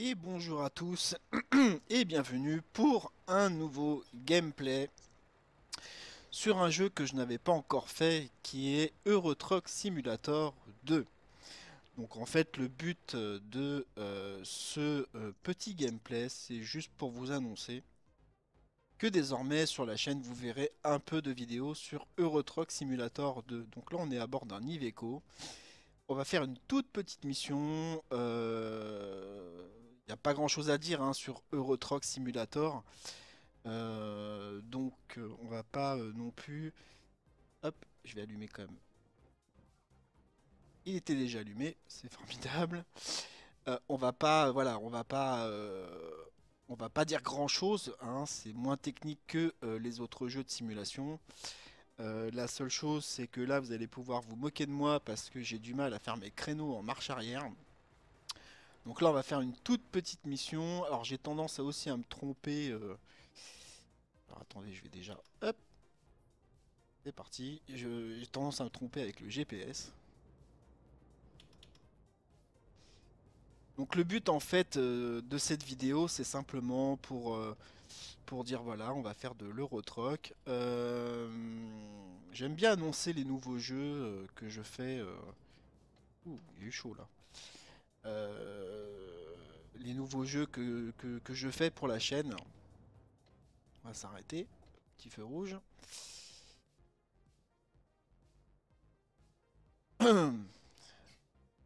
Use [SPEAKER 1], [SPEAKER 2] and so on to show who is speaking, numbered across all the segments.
[SPEAKER 1] Et bonjour à tous et bienvenue pour un nouveau gameplay sur un jeu que je n'avais pas encore fait qui est Euro Truck Simulator 2. Donc en fait le but de ce petit gameplay c'est juste pour vous annoncer que désormais sur la chaîne vous verrez un peu de vidéos sur Euro Truck Simulator 2. Donc là on est à bord d'un Iveco. On va faire une toute petite mission. Il n'y a pas grand chose à dire hein, sur Euro Truck Simulator. On va pas non plus. Hop, je vais allumer quand même. Il était déjà allumé, c'est formidable. On va pas, voilà, on va pas dire grand chose. Hein, c'est moins technique que les autres jeux de simulation. La seule chose, c'est que là, vous allez pouvoir vous moquer de moi parce que j'ai du mal à faire mes créneaux en marche arrière. Donc là, on va faire une toute petite mission. Alors, j'ai tendance à aussi à me tromper. Alors, attendez, je vais déjà... Hop, c'est parti. J'ai tendance à me tromper avec le GPS. Donc le but, en fait, de cette vidéo, c'est simplement pour dire, voilà, on va faire de l'Eurotruck. J'aime bien annoncer les nouveaux jeux que je fais. Ouh, il y a eu chaud, là. Les nouveaux jeux que je fais pour la chaîne. On va s'arrêter. Petit feu rouge.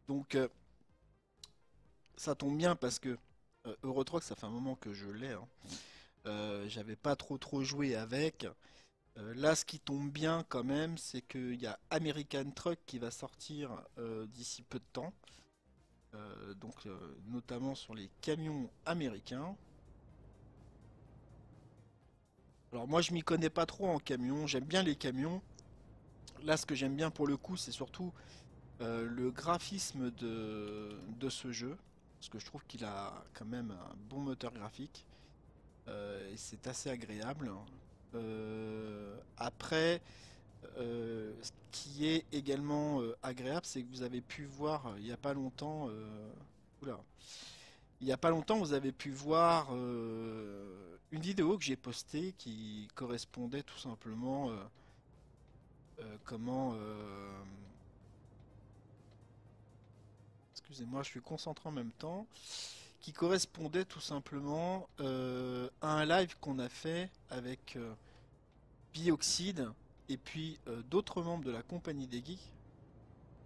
[SPEAKER 1] Donc ça tombe bien parce que Euro Truck ça fait un moment que je l'ai. Hein. J'avais pas trop joué avec. Là ce qui tombe bien quand même c'est qu'il y a American Truck qui va sortir d'ici peu de temps. Notamment sur les camions américains. Alors moi je m'y connais pas trop en camion, j'aime bien les camions. Là ce que j'aime bien pour le coup c'est surtout le graphisme de ce jeu, parce que je trouve qu'il a quand même un bon moteur graphique, et c'est assez agréable. Après, ce qui est également agréable, c'est que vous avez pu voir il n'y a pas longtemps, oula, il n'y a pas longtemps, vous avez pu voir une vidéo que j'ai postée qui correspondait tout simplement comment excusez-moi, je suis concentré en même temps, qui correspondait tout simplement à un live qu'on a fait avec Bioxide et puis d'autres membres de la compagnie des geeks.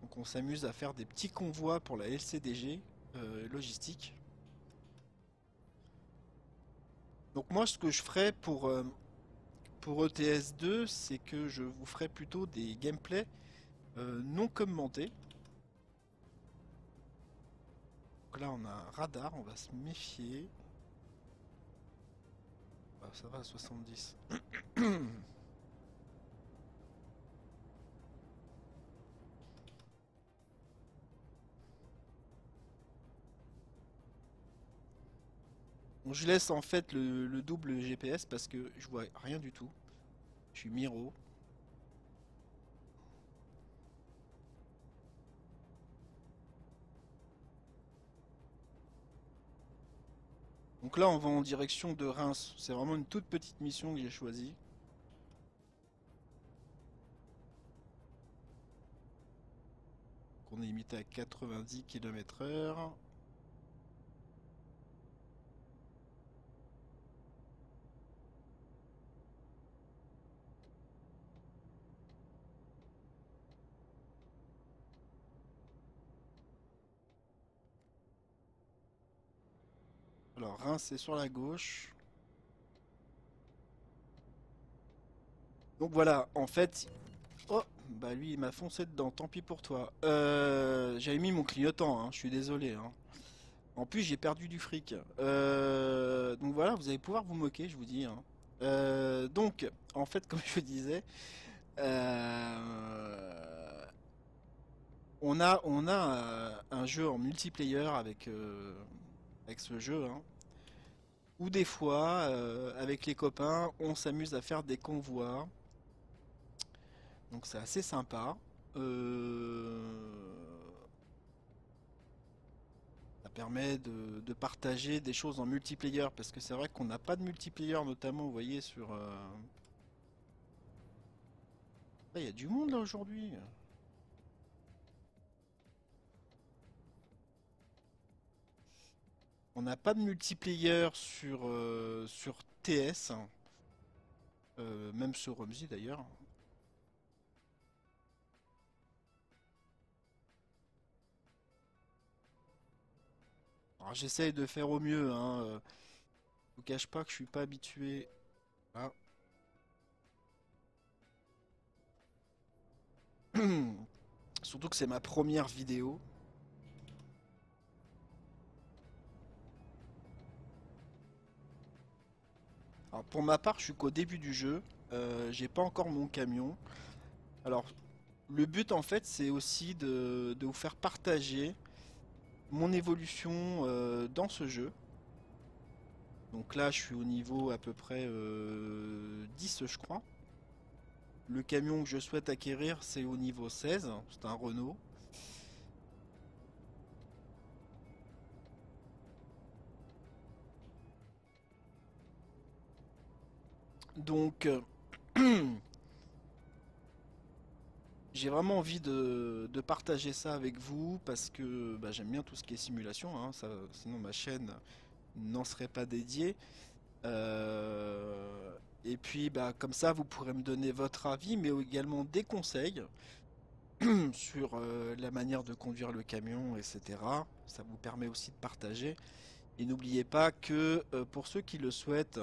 [SPEAKER 1] Donc on s'amuse à faire des petits convois pour la LCDG logistique. Donc moi ce que je ferais pour ETS2, c'est que je vous ferai plutôt des gameplays non commentés. Donc là on a un radar, on va se méfier. Ah, ça va à 70. Bon, je laisse en fait le double GPS parce que je vois rien du tout. Je suis Miro. Donc là on va en direction de Reims. C'est vraiment une toute petite mission que j'ai choisie. On est limité à 90 km/h. Alors Reims c'est sur la gauche. Donc voilà, en fait... Oh, bah lui il m'a foncé dedans, tant pis pour toi. J'avais mis mon clignotant, hein, je suis désolé. Hein. En plus j'ai perdu du fric. Donc voilà, vous allez pouvoir vous moquer, je vous dis. Hein. Donc, en fait, comme je disais, euh, on a un jeu en multiplayer avec ce jeu, hein, où des fois, avec les copains, on s'amuse à faire des convois. Donc c'est assez sympa. permet de partager des choses en multiplayer, parce que c'est vrai qu'on n'a pas de multiplayer, notamment, vous voyez, sur... Ah, il y a du monde là aujourd'hui. On n'a pas de multiplayer sur TS, hein, même sur Rumsey d'ailleurs. Alors j'essaye de faire au mieux, hein. Je vous cache pas que je suis pas habitué. Ah. Surtout que c'est ma première vidéo. Alors pour ma part, je suis qu'au début du jeu. J'ai pas encore mon camion. Alors le but en fait, c'est aussi de vous faire partager mon évolution dans ce jeu. Donc là, je suis au niveau à peu près 10, je crois. Le camion que je souhaite acquérir, c'est au niveau 16. C'est un Renault. Donc, j'ai vraiment envie de partager ça avec vous parce que bah, j'aime bien tout ce qui est simulation, hein, sinon ma chaîne n'en serait pas dédiée. Et puis bah, comme ça, vous pourrez me donner votre avis, mais également des conseils sur la manière de conduire le camion, etc. Ça vous permet aussi de partager. Et n'oubliez pas que pour ceux qui le souhaitent,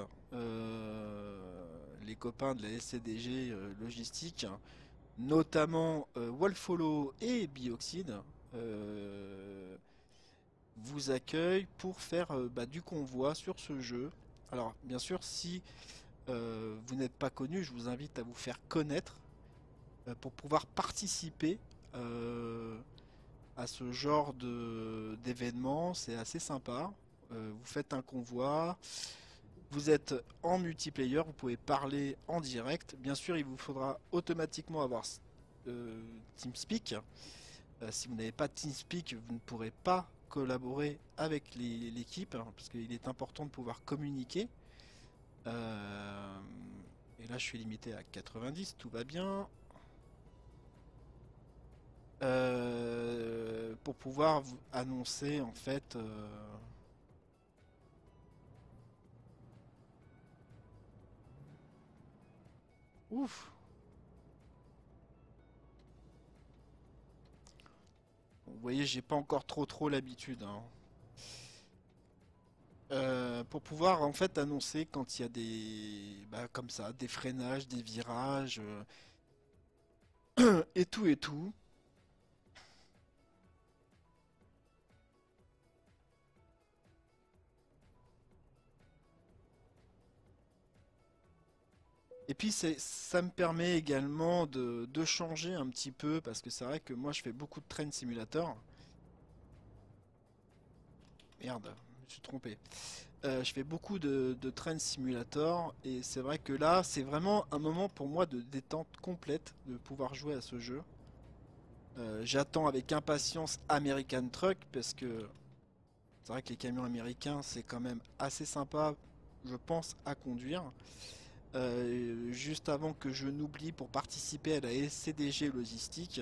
[SPEAKER 1] les copains de la SCDG Logistique, notamment Wallfollow et Bioxide, euh, vous accueillent pour faire bah, du convoi sur ce jeu. Alors bien sûr, si vous n'êtes pas connu, je vous invite à vous faire connaître pour pouvoir participer à ce genre d'événement. C'est assez sympa. Vous faites un convoi, vous êtes en multiplayer, vous pouvez parler en direct. Bien sûr, il vous faudra automatiquement avoir euh, TeamSpeak. Si vous n'avez pas de TeamSpeak, vous ne pourrez pas collaborer avec l'équipe, hein, parce qu'il est important de pouvoir communiquer. Euh, et là, je suis limité à 90, tout va bien. Pour pouvoir vous annoncer en fait. Ouf! Vous voyez, j'ai pas encore trop l'habitude, hein. Pour pouvoir en fait annoncer quand il y a des bah, comme ça, des freinages, des virages et tout et tout. Et puis ça me permet également de changer un petit peu parce que c'est vrai que moi je fais beaucoup de train simulator. Merde, je me suis trompé. Je fais beaucoup de train simulator et c'est vrai que là c'est vraiment un moment pour moi de détente complète de pouvoir jouer à ce jeu. J'attends avec impatience American Truck parce que c'est vrai que les camions américains c'est quand même assez sympa, je pense, à conduire. Juste avant que je n'oublie, pour participer à la SCDG Logistique,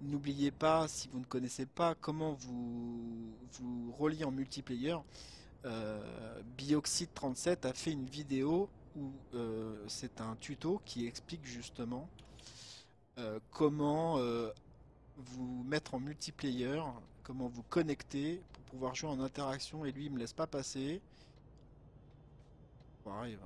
[SPEAKER 1] n'oubliez pas, si vous ne connaissez pas comment vous relier en multiplayer, Bioxide 37 a fait une vidéo où c'est un tuto qui explique justement comment vous mettre en multiplayer, comment vous connecter pour pouvoir jouer en interaction, et lui il me laisse pas passer. Bon, arrive.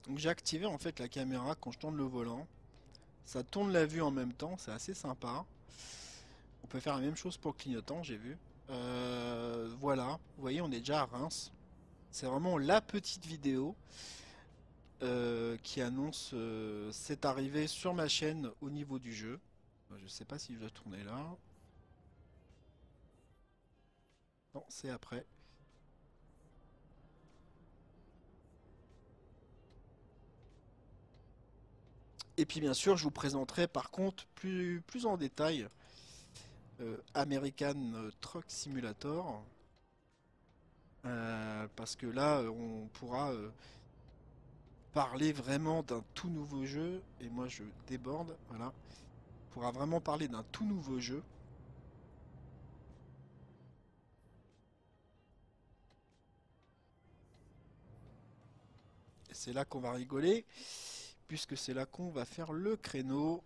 [SPEAKER 1] Donc j'ai activé en fait la caméra quand je tourne le volant. Ça tourne la vue en même temps, c'est assez sympa. On peut faire la même chose pour le clignotant, j'ai vu. Voilà, vous voyez, on est déjà à Reims. C'est vraiment la petite vidéo qui annonce cette arrivée sur ma chaîne au niveau du jeu. Je sais pas si je dois tourner là. Non, c'est après. Et puis bien sûr, je vous présenterai par contre plus en détail American Truck Simulator. Parce que là, on pourra parler vraiment d'un tout nouveau jeu. Et moi, je déborde. Voilà. On pourra vraiment parler d'un tout nouveau jeu. Et c'est là qu'on va rigoler. Puisque c'est là qu'on va faire le créneau.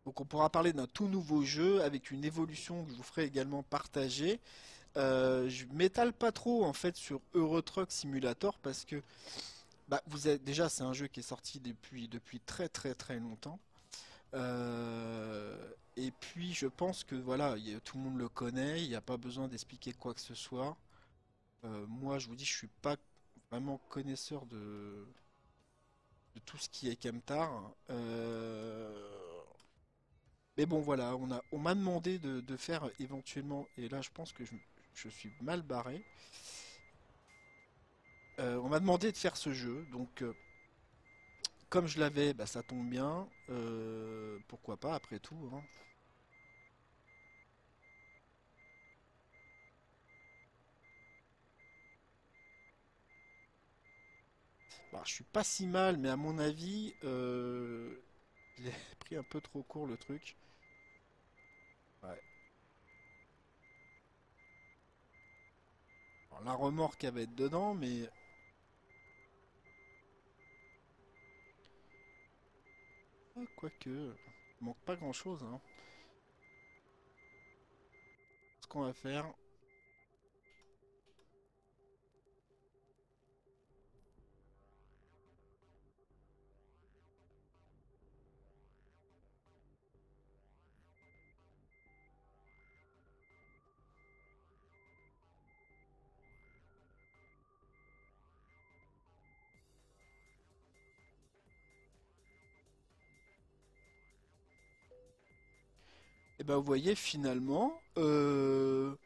[SPEAKER 1] Donc on pourra parler d'un tout nouveau jeu avec une évolution que je vous ferai également partager. Je m'étale pas trop en fait sur Euro Truck Simulator parce que bah, vous êtes déjà c'est un jeu qui est sorti depuis très très très longtemps. Et puis je pense que voilà, tout le monde le connaît, il n'y a pas besoin d'expliquer quoi que ce soit. Moi je vous dis je suis pas vraiment connaisseur de tout ce qui est Kemtar. Mais bon voilà, on m'a demandé de faire éventuellement, et là je pense que je suis mal barré. On m'a demandé de faire ce jeu, donc comme je l'avais, bah, ça tombe bien. Pourquoi pas après tout, hein. Bah, je suis pas si mal, mais à mon avis, j'ai pris un peu trop court le truc. Ouais. Alors, la remorque elle va être dedans, mais quoique, il manque pas grand-chose, hein. Ce qu'on va faire, et ben vous voyez finalement, bon,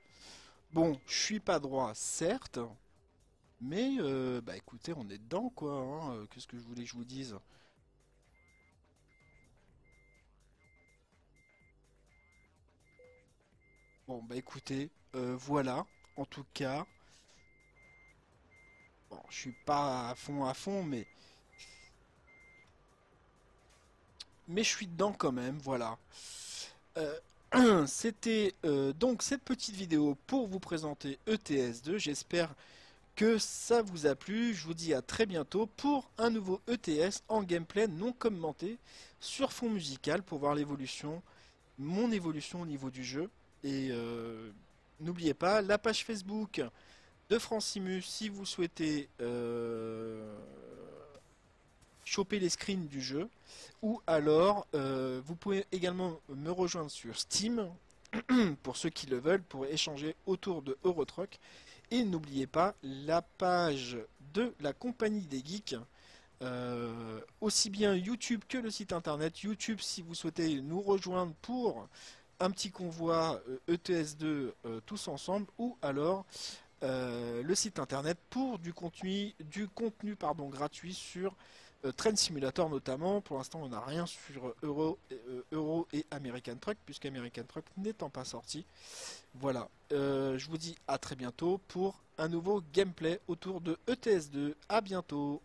[SPEAKER 1] je suis pas droit, certes, mais bah écoutez, on est dedans quoi, hein. Qu'est-ce que je voulais que je vous dise? Bon bah écoutez, voilà, en tout cas, bon, je suis pas à fond, mais je suis dedans quand même, voilà. C'était donc cette petite vidéo pour vous présenter ETS2. J'espère que ça vous a plu. Je vous dis à très bientôt pour un nouveau ETS en gameplay non commenté sur fond musical pour voir l'évolution, mon évolution au niveau du jeu. Et n'oubliez pas la page Facebook de Francimus si vous souhaitez choper les screens du jeu. Ou alors, vous pouvez également me rejoindre sur Steam, pour ceux qui le veulent, pour échanger autour de Eurotruck. Et n'oubliez pas la page de la Compagnie des Geeks, aussi bien YouTube que le site internet. YouTube si vous souhaitez nous rejoindre pour un petit convoi ETS2 tous ensemble, ou alors le site internet pour du contenu pardon, gratuit sur Train Simulator notamment. Pour l'instant, on n'a rien sur Euro et American Truck, puisque American Truck n'étant pas sorti. Voilà, je vous dis à très bientôt pour un nouveau gameplay autour de ETS2. À bientôt.